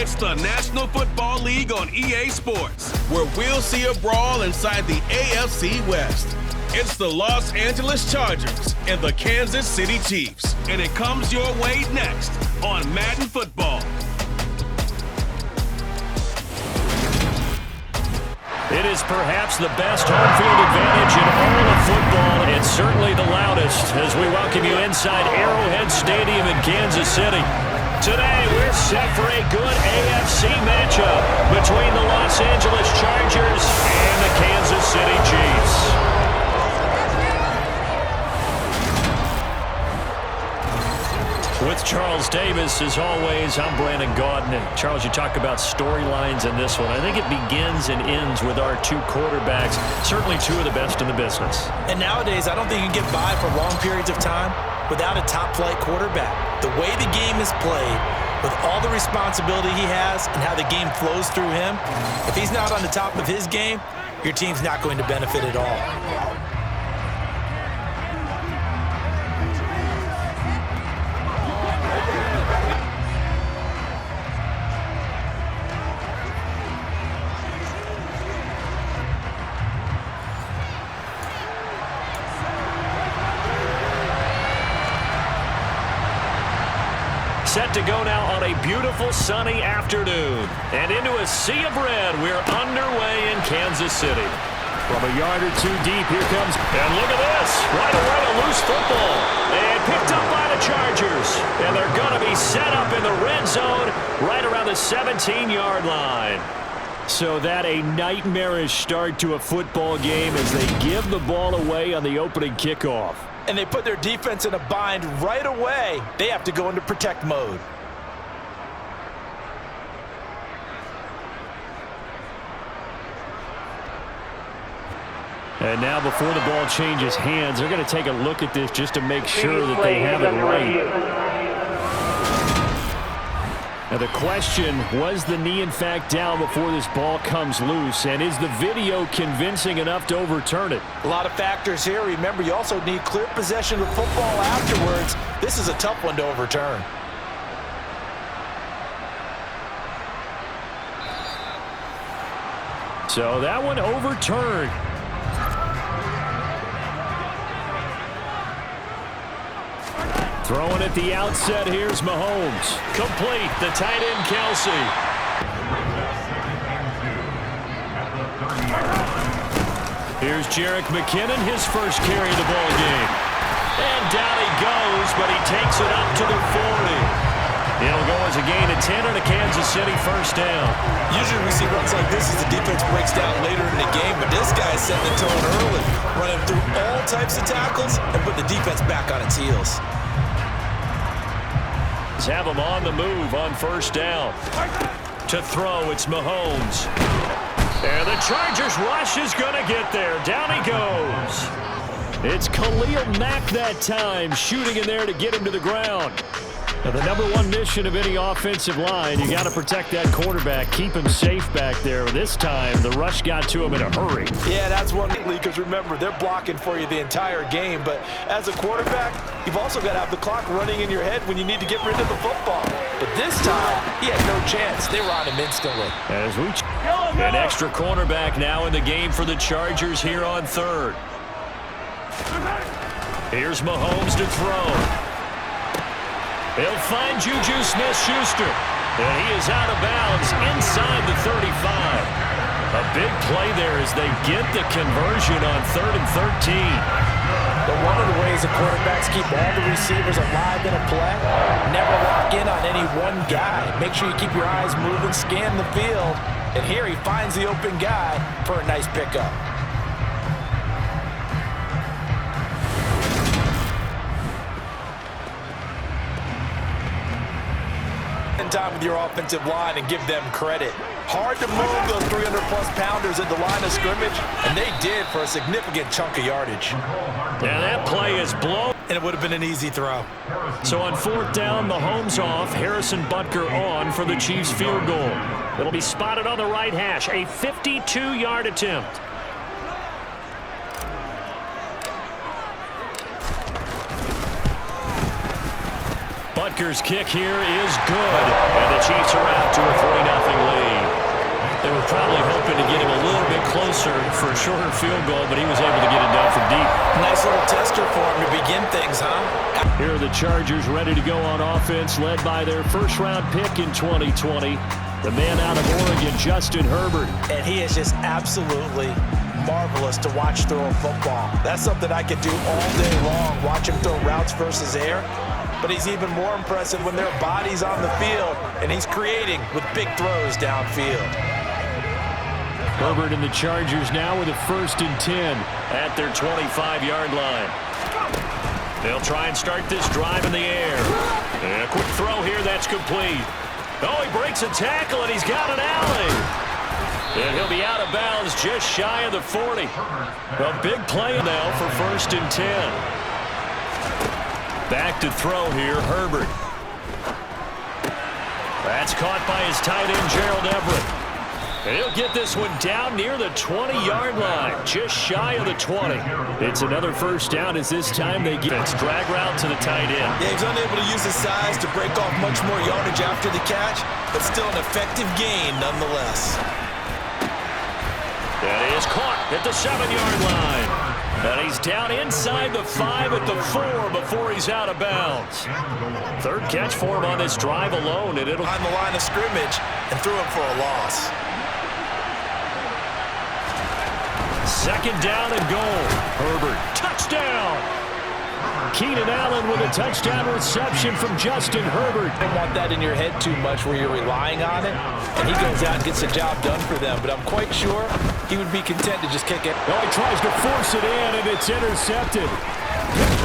It's the National Football League on EA Sports, where we'll see a brawl inside the AFC West. It's the Los Angeles Chargers and the Kansas City Chiefs, and it comes your way next on Madden Football. It is perhaps the best home field advantage in all of football, and certainly the loudest, as we welcome you inside Arrowhead Stadium in Kansas City. Today, we're set for a good AFC matchup between the Los Angeles Chargers and the Kansas City Chiefs. With Charles Davis, as always, I'm Brandon Gaudin. And Charles, you talk about storylines in this one. I think it begins and ends with our two quarterbacks, certainly two of the best in the business. And nowadays, I don't think you can get by for long periods of time without a top-flight quarterback. The way the game is played, with all the responsibility he has and how the game flows through him, if he's not on the top of his game, your team's not going to benefit at all. Set to go now on a beautiful sunny afternoon. And into a sea of red, we're underway in Kansas City. From a yard or two deep, here comes, and look at this, right away a loose football. And picked up by the Chargers. And they're going to be set up in the red zone right around the 17-yard line. So that a nightmarish start to a football game as they give the ball away on the opening kickoff. And they put their defense in a bind right away. They have to go into protect mode. And now before the ball changes hands, they're going to take a look at this just to make sure that they have it right. Now the question, was the knee in fact down before this ball comes loose? And is the video convincing enough to overturn it? A lot of factors here. Remember, you also need clear possession of football afterwards. This is a tough one to overturn. So that one overturned. Throwing at the outset, here's Mahomes. Complete, the tight end, Kelsey. Here's Jerick McKinnon, his first carry of the ball game. And down he goes, but he takes it up to the 40. It'll go as a gain of 10 on a Kansas City first down. Usually we see runs like this as the defense breaks down later in the game, but this guy's setting the tone early, running through all types of tackles and put the defense back on its heels. Have him on the move on first down. To throw, it's Mahomes. And the Chargers rush is going to get there. Down he goes. It's Khalil Mack that time, shooting in there to get him to the ground. Now, the number one mission of any offensive line, you got to protect that quarterback, keep him safe back there. This time, the rush got to him in a hurry. Yeah, that's one because remember, they're blocking for you the entire game. But as a quarterback, you've also got to have the clock running in your head when you need to get rid of the football. But this time, he had no chance. They were on him instantly. As we an extra cornerback now in the game for the Chargers here on third. Here's Mahomes to throw. He'll find Juju Smith-Schuster. And he is out of bounds inside the 35. A big play there as they get the conversion on 3rd and 13. But one of the ways the quarterbacks keep all the receivers alive in a play, never lock in on any one guy. Make sure you keep your eyes moving, scan the field. And here he finds the open guy for a nice pickup. Time with your offensive line and give them credit. Hard to move those 300-plus pounders at the line of scrimmage, and they did for a significant chunk of yardage. Now that play is blown. And it would have been an easy throw. So on fourth down, Mahomes off, Harrison Butker on for the Chiefs field goal. It'll be spotted on the right hash, a 52-yard attempt. Butker's kick here is good, and the Chiefs are out to a 3-0 lead. They were probably hoping to get him a little bit closer for a shorter field goal, but he was able to get it done from deep. Nice little tester for him to begin things, huh? Here are the Chargers ready to go on offense, led by their first-round pick in 2020, the man out of Oregon, Justin Herbert. And he is just absolutely marvelous to watch throw a football. That's something I could do all day long, watch him throw routes versus air. But he's even more impressive when there are bodies on the field, and he's creating with big throws downfield. Herbert and the Chargers now with a 1st and 10 at their 25-yard line. They'll try and start this drive in the air. And a quick throw here that's complete. Oh, he breaks a tackle, and he's got an alley. And he'll be out of bounds just shy of the 40. A big play now for 1st and 10. Back to throw here, Herbert. That's caught by his tight end, Gerald Everett. And he'll get this one down near the 20-yard line, just shy of the 20. It's another 1st down as this time they get it. Drag route to the tight end. Yeah, he's unable to use his size to break off much more yardage after the catch, but still an effective gain nonetheless. That is caught at the 7-yard line. And he's down inside the 5 at the 4 before he's out of bounds. 3rd catch for him on this drive alone, and it'll... on the line of scrimmage and threw him for a loss. 2nd down and goal. Herbert, touchdown! Keenan Allen with a touchdown reception from Justin Herbert. I don't want that in your head too much where you're relying on it, and he goes out and gets the job done for them, but I'm quite sure he would be content to just kick it. Oh, he tries to force it in, and it's intercepted.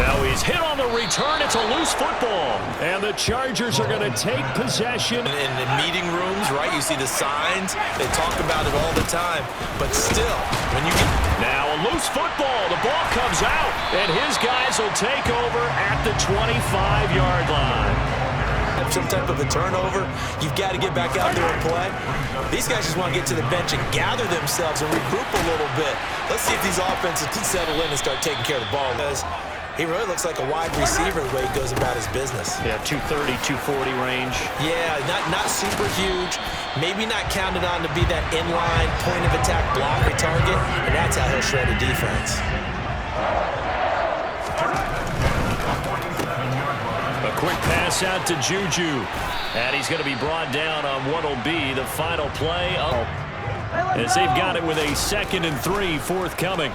Now he's hit on the return. It's a loose football. And the Chargers are going to take possession. In the meeting rooms, right, you see the signs. They talk about it all the time. But still, when you get... Now a loose football. The ball comes out. And his guys will take over at the 25-yard line. Some type of a turnover, you've got to get back out there and play. These guys just want to get to the bench and gather themselves and regroup a little bit. Let's see if these offenses can settle in and start taking care of the ball. Because he really looks like a wide receiver the way he goes about his business. Yeah, 230, 240 range. Yeah, not super huge. Maybe not counted on to be that inline point of attack blocker target, and that's how he'll shred a defense. A quick pass out to Juju. And he's going to be brought down on what will be the final play. As they've got it with a 2nd and 3 forthcoming.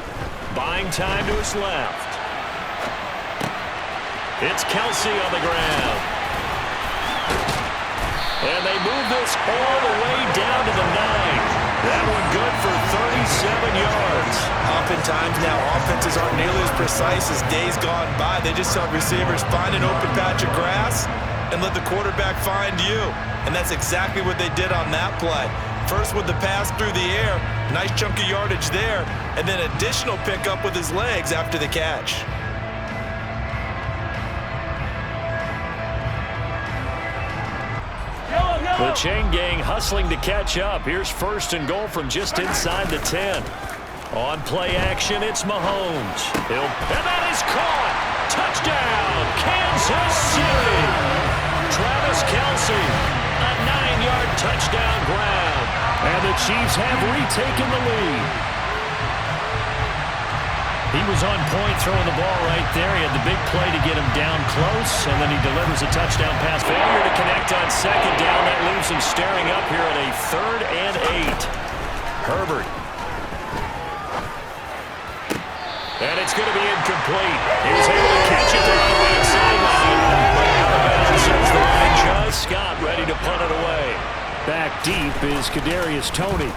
Buying time to his left. It's Kelsey on the ground. And they move this all the way down to the 9. That one good for 37 yards. Oftentimes now, offenses aren't nearly as precise as days gone by. They just help receivers find an open patch of grass and let the quarterback find you. And that's exactly what they did on that play. First with the pass through the air, nice chunk of yardage there, and then additional pickup with his legs after the catch. The chain gang hustling to catch up. Here's 1st and goal from just inside the 10. On play action, it's Mahomes. And that is caught. Touchdown, Kansas City. Travis Kelce, a 9-yard touchdown grab. And the Chiefs have retaken the lead. He was on point throwing the ball right there. He had the big play to get him down close, and then he delivers a touchdown pass. Failure to connect on 2nd down. That leaves him staring up here at a 3rd and 8. Herbert. And it's going to be incomplete. He was able to catch it there on the right sideline. But out of bounds since the line just got ready to punt it away. Back deep is Kadarius Toney.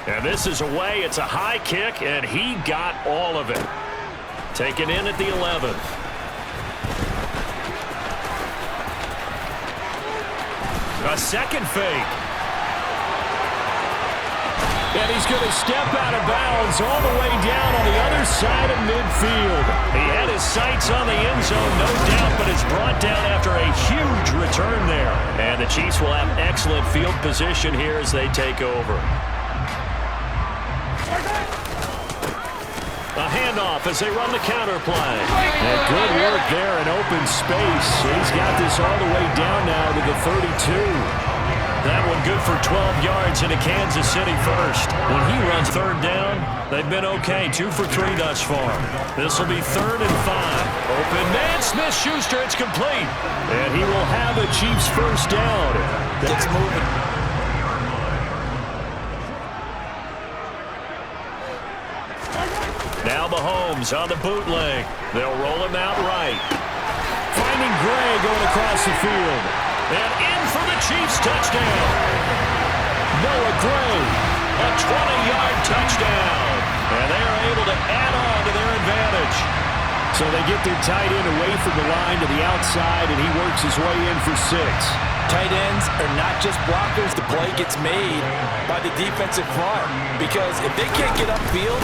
And this is away. It's a high kick, and he got all of it. Taken in at the 11th. A second fake. And he's going to step out of bounds all the way down on the other side of midfield. He had his sights on the end zone, no doubt, but it's brought down after a huge return there. And the Chiefs will have excellent field position here as they take over. A handoff as they run the counter play. And good work there in open space. He's got this all the way down now to the 32. That one good for 12 yards into Kansas City first. When he runs third down, they've been okay. 2 for 3 thus far. This will be 3rd and 5. Open man, Smith-Schuster, it's complete. And he will have a Chiefs first down. Gets moving. Now Mahomes on the bootleg. They'll roll him out right. Finding Gray going across the field. And in for the Chiefs touchdown. Noah Gray, a 20-yard touchdown. And they are able to add on to their advantage. So they get their tight end away from the line to the outside, and he works his way in for 6. Tight ends are not just blockers. The play gets made by the defensive front. Because if they can't get upfield,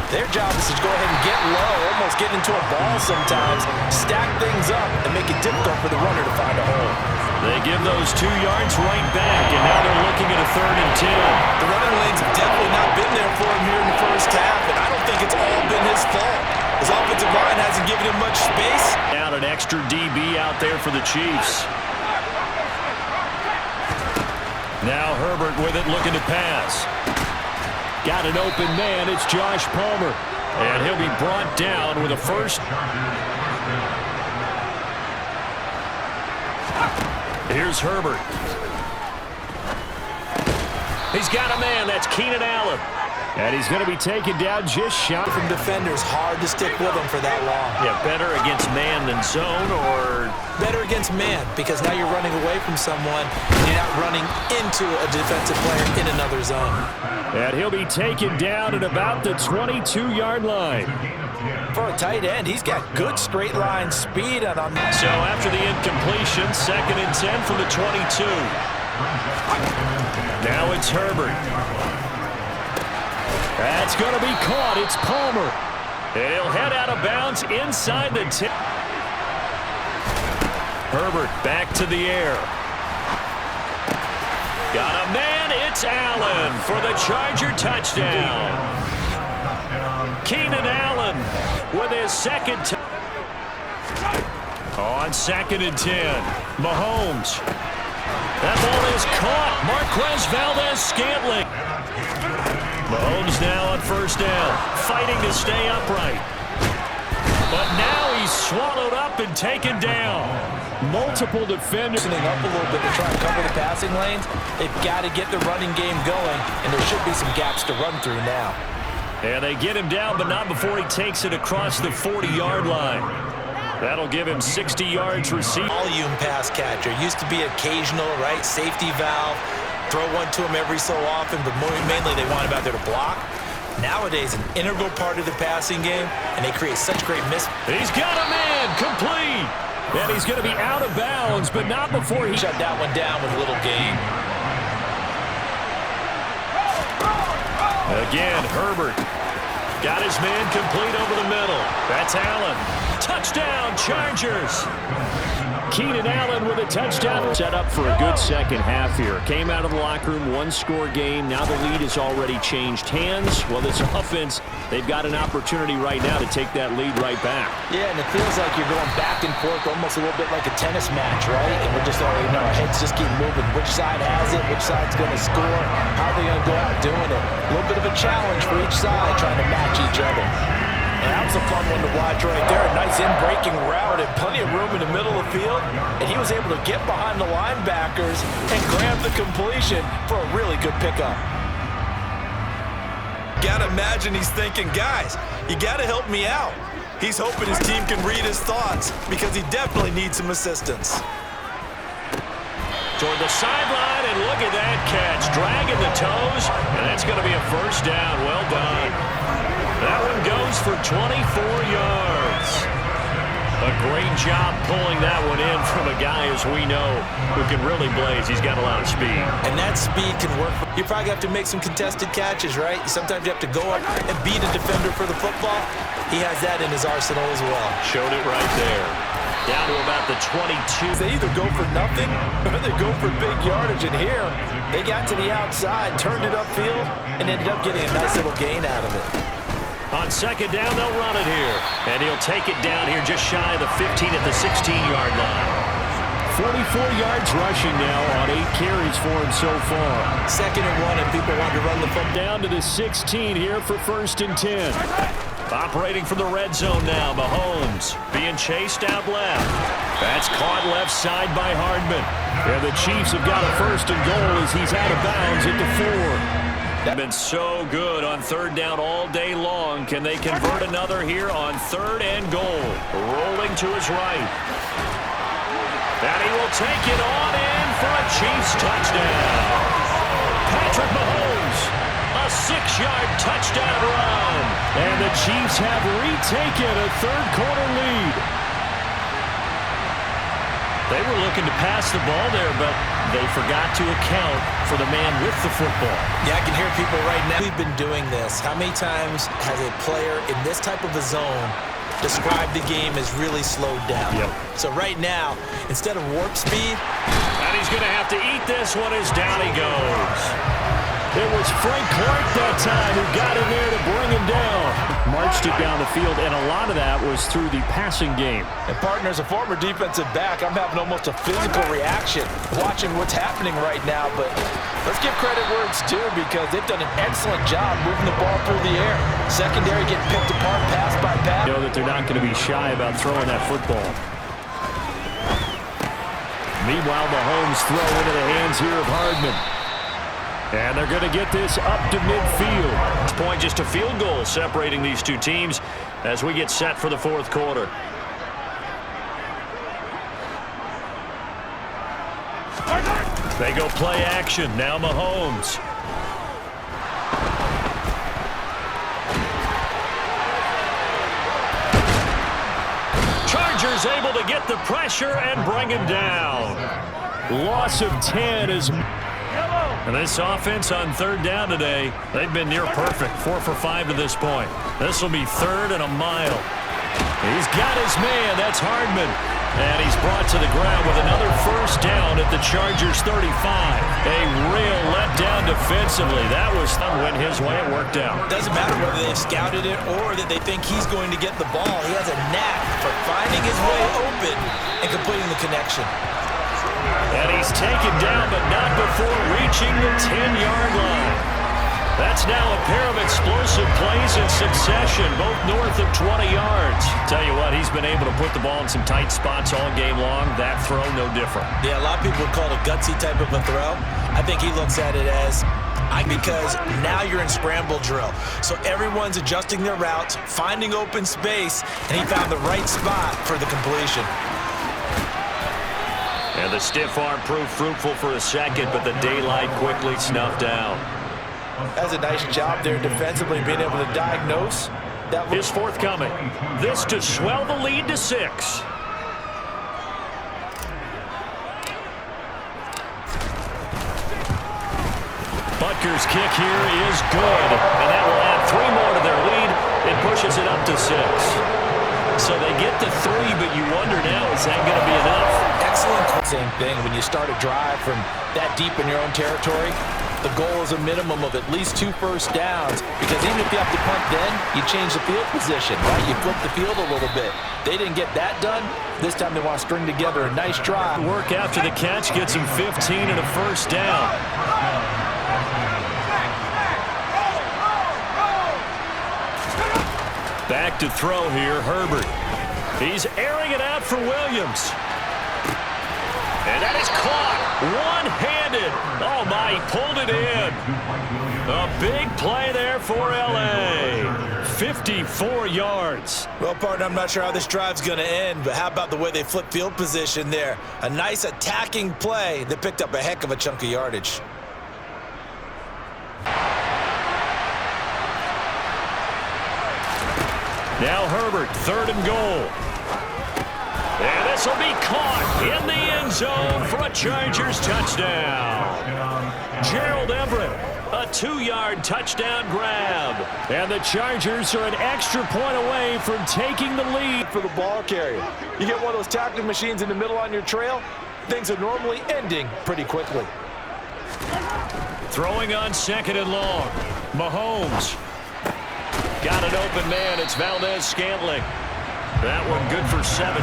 their job is to go ahead and get low, almost get into a ball sometimes, stack things up, and make it difficult for the runner to find a hole. They give those 2 yards right back, and now they're looking at a 3rd and 10. The running lanes have definitely not been there for him here in the first half, and I don't think it's all been his fault. His offensive line hasn't given him much space. Out an extra DB out there for the Chiefs. Now Herbert with it, looking to pass. Got an open man, it's Josh Palmer. And he'll be brought down with a first. Here's Herbert. He's got a man, that's Keenan Allen. And he's going to be taken down just shy. From defenders, hard to stick with him for that long. Yeah, better against man than zone, or? Better against man, because now you're running away from someone, and you're not running into a defensive player in another zone. And he'll be taken down at about the 22-yard line. For a tight end, he's got good straight line speed. So after the incompletion, 2nd and 10 from the 22. Now it's Herbert. That's going to be caught. It's Palmer. And he'll head out of bounds inside the 10. Herbert back to the air. Got a man. It's Allen for the Charger touchdown. Keenan Allen with his second on 2nd and 10. Mahomes. That ball is caught. Marquez Valdez-Scantling. Mahomes now on 1st down, fighting to stay upright. But now he's swallowed up and taken down. Multiple defenders. Up a little bit to try and cover the passing lanes. They've got to get the running game going, and there should be some gaps to run through now. And they get him down, but not before he takes it across the 40-yard line. That'll give him 60 yards receiving. Volume pass catcher. Used to be occasional, right? Safety valve. Throw one to him every so often, but mainly they want him out there to block. Nowadays, an integral part of the passing game, and they create such great miss. He's got a man, complete. And he's going to be out of bounds, but not before he shut that one down with a little gain. Again, Herbert got his man complete over the middle. That's Allen. Touchdown, Chargers. Keenan Allen with a touchdown. Set up for a good second half here. Came out of the locker room, 1-score game. Now the lead has already changed hands. Well, this offense, they've got an opportunity right now to take that lead right back. Yeah, and it feels like you're going back and forth almost a little bit like a tennis match, right? And we're just already, our heads just keep moving. Which side has it? Which side's going to score? How are they going to go out doing it? A little bit of a challenge for each side trying to match each other. And that was a fun one to watch right there. A nice in-breaking route and plenty of room in the middle of the field. And he was able to get behind the linebackers and grab the completion for a really good pickup. Gotta imagine he's thinking, guys, you gotta help me out. He's hoping his team can read his thoughts because he definitely needs some assistance. Toward the sideline, and look at that catch. Dragging the toes, and that's going to be a first down. Well done. That one goes for 24 yards. A great job pulling that one in from a guy, as we know, who can really blaze. He's got a lot of speed. And that speed can work. You probably have to make some contested catches, right? Sometimes you have to go up and beat a defender for the football. He has that in his arsenal as well. Showed it right there. Down to about the 22. They either go for nothing or they go for big yardage. And here, they got to the outside, turned it upfield, and ended up getting a nice little gain out of it. On second down, they'll run it here. And he'll take it down here just shy of the 15 at the 16-yard line. 44 yards rushing now on 8 carries for him so far. Second and 1, and people want to run the football. Down to the 16 here for 1st and 10. Operating from the red zone now, Mahomes being chased out left. That's caught left side by Hardman. And the Chiefs have got a 1st and goal as he's out of bounds at the 4. They've been so good on 3rd down all day long. Can they convert another here on 3rd and goal? Rolling to his right. And he will take it on in for a Chiefs touchdown. Patrick Mahomes, a 6-yard touchdown run. And the Chiefs have retaken a 3rd-quarter lead. They were looking to pass the ball there, but they forgot to account for the man with the football. Yeah, I can hear people right now. We've been doing this. How many times has a player in this type of a zone described the game as really slowed down? Yep. So right now, instead of warp speed, and he's going to have to eat this one as down he goes. It was Frank Clark that time who got in there to bring him down. Marched it down the field, and a lot of that was through the passing game. and partner, as a former defensive back, I'm having almost a physical reaction watching what's happening right now. But let's give credit where it's due, because they've done an excellent job moving the ball through the air. Secondary getting picked apart pass by pass. You know that they're not going to be shy about throwing that football. Meanwhile, Mahomes throw into the hands here of Hardman. And they're going to get this up to midfield. This point, just a field goal separating these two teams as we get set for the 4th quarter. They go play action. Now Mahomes. Chargers able to get the pressure and bring him down. Loss of 10 is... And this offense on 3rd down today, they've been near perfect. 4 for 5 to this point. This will be 3rd and a mile. He's got his man. That's Hardman. And he's brought to the ground with another 1st down at the Chargers 35. A real letdown defensively. That was went his way. It worked out. Doesn't matter whether they've scouted it or that they think he's going to get the ball. He has a knack for finding his way open and completing the connection. And he's taken down, but not before reaching the 10-yard line. That's now a pair of explosive plays in succession, both north of 20 yards. Tell you what, he's been able to put the ball in some tight spots all game long. That throw, no different. Yeah, a lot of people would call it a gutsy type of a throw. I think he looks at it as, because now you're in scramble drill. So everyone's adjusting their routes, finding open space, and he found the right spot for the completion. And the stiff arm proved fruitful for a second, but the daylight quickly snuffed down. That's a nice job there defensively, being able to diagnose. That is forthcoming. This to swell the lead to 6. Butker's kick here is good, and that will add 3 more to their lead. It pushes it up to 6. So they get the 3, but you wonder now, is that going to be enough? Excellent. Same thing when you start a drive from that deep in your own territory. The goal is a minimum of at least 2 first downs, because even if you have to punt then, you change the field position, right? You flip the field a little bit. They didn't get that done. This time they want to string together a nice drive. Work after the catch gets him 15 and a 1st down. Back to throw here, Herbert. He's airing it out for Williams. And that is caught one-handed. Oh, my, he pulled it in. A big play there for L.A. 54 yards. Well, partner, I'm not sure how this drive's going to end, but how about the way they flip field position there? A nice attacking play that picked up a heck of a chunk of yardage. Now Herbert, 3rd and goal. And this will be caught in the end zone for a Chargers touchdown. Gerald Everett, a 2-yard touchdown grab. And the Chargers are an extra point away from taking the lead. For the ball carrier, you get one of those tackling machines in the middle on your trail, things are normally ending pretty quickly. Throwing on 2nd and long. Mahomes. Got an open man. It's Valdez-Scantling. That one good for 17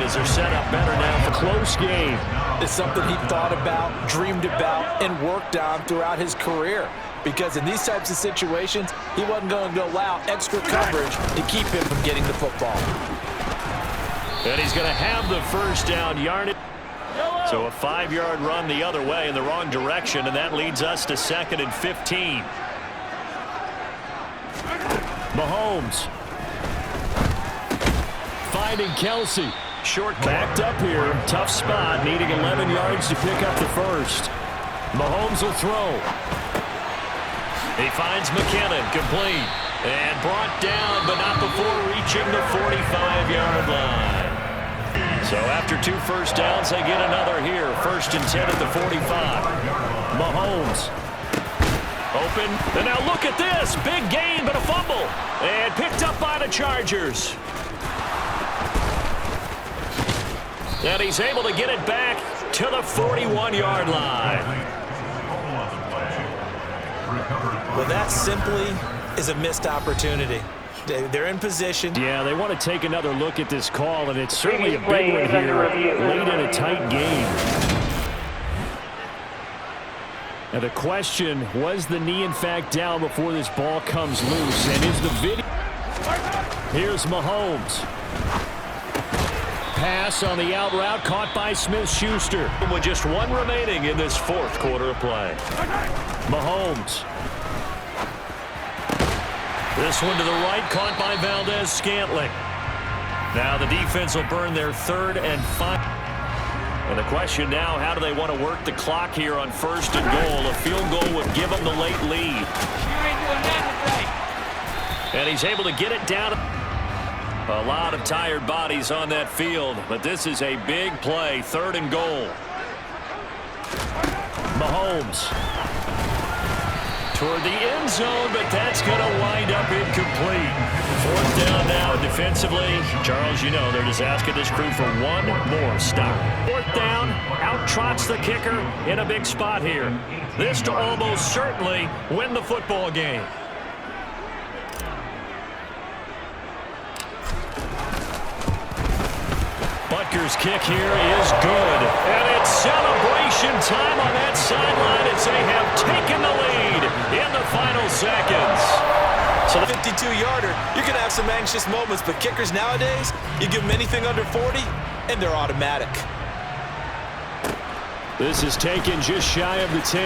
as they're set up better now for close game. It's something he thought about, dreamed about, and worked on throughout his career. Because in these types of situations, he wasn't going to allow extra coverage to keep him from getting the football. And he's going to have the first down yardage. So a 5-yard run the other way in the wrong direction, and that leads us to 2nd and 15. Mahomes. Finding Kelsey. Short backed up here. Tough spot, needing 11 yards to pick up the first. Mahomes will throw. He finds McKinnon, complete. And brought down, but not before reaching the 45-yard line. So after 2 first downs, they get another here. 1st and 10 at the 45. Mahomes. Open. And now look at this. Big gain, but a fumble. And picked up by the Chargers. And he's able to get it back to the 41-yard line. Well, that simply is a missed opportunity. They're in position. Yeah, they want to take another look at this call, and it's certainly a big one here, late in a tight game. Now the question, was the knee in fact down before this ball comes loose? And is the video... Here's Mahomes. Pass on the out route, caught by Smith-Schuster. With just 1 remaining in this 4th quarter of play. Mahomes. This one to the right, caught by Valdez-Scantling. Now the defense will burn their 3rd and 5. And the question now, how do they want to work the clock here on 1st and goal? A field goal would give them the late lead. And he's able to get it down. A lot of tired bodies on that field, but this is a big play. 3rd and goal. Mahomes. Toward the end zone, but that's going to wind up incomplete. 4th down now defensively. Charles, you know they're just asking this crew for one more stop. 4th down, out trots the kicker in a big spot here. This to almost certainly win the football game. Butker's kick here is good. And it's celebration time on that sideline as they have taken the lead in the final seconds. So the 52-yarder, you're going to have some anxious moments, but kickers nowadays, you give them anything under 40, and they're automatic. This is taken just shy of the 10.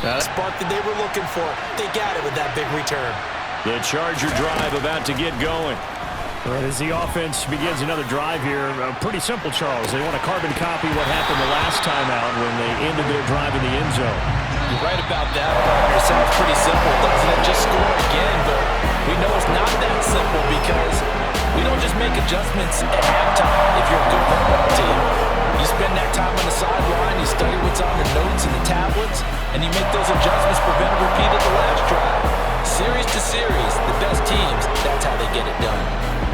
The spark that they were looking for, they got it with that big return. The Charger drive about to get going. Right, as the offense begins another drive here, pretty simple, Charles. They want to carbon copy what happened the last time out when they ended their drive in the end zone. You're right about that, partner. It sounds pretty simple, doesn't it? Just score again, but we know it's not that simple because we don't just make adjustments at halftime if you're a good football team. You spend that time on the sideline, you study what's on the notes and the tablets, and you make those adjustments, prevent a repeat of the last drive. Series to series, the best teams, that's how they get it done.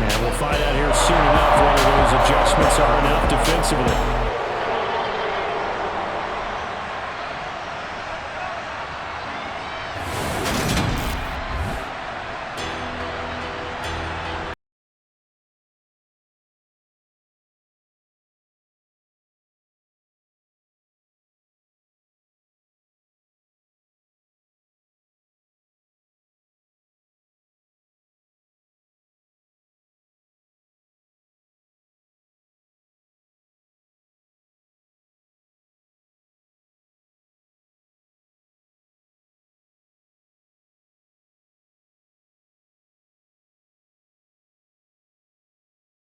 And we'll find out here soon enough whether those adjustments are enough defensively.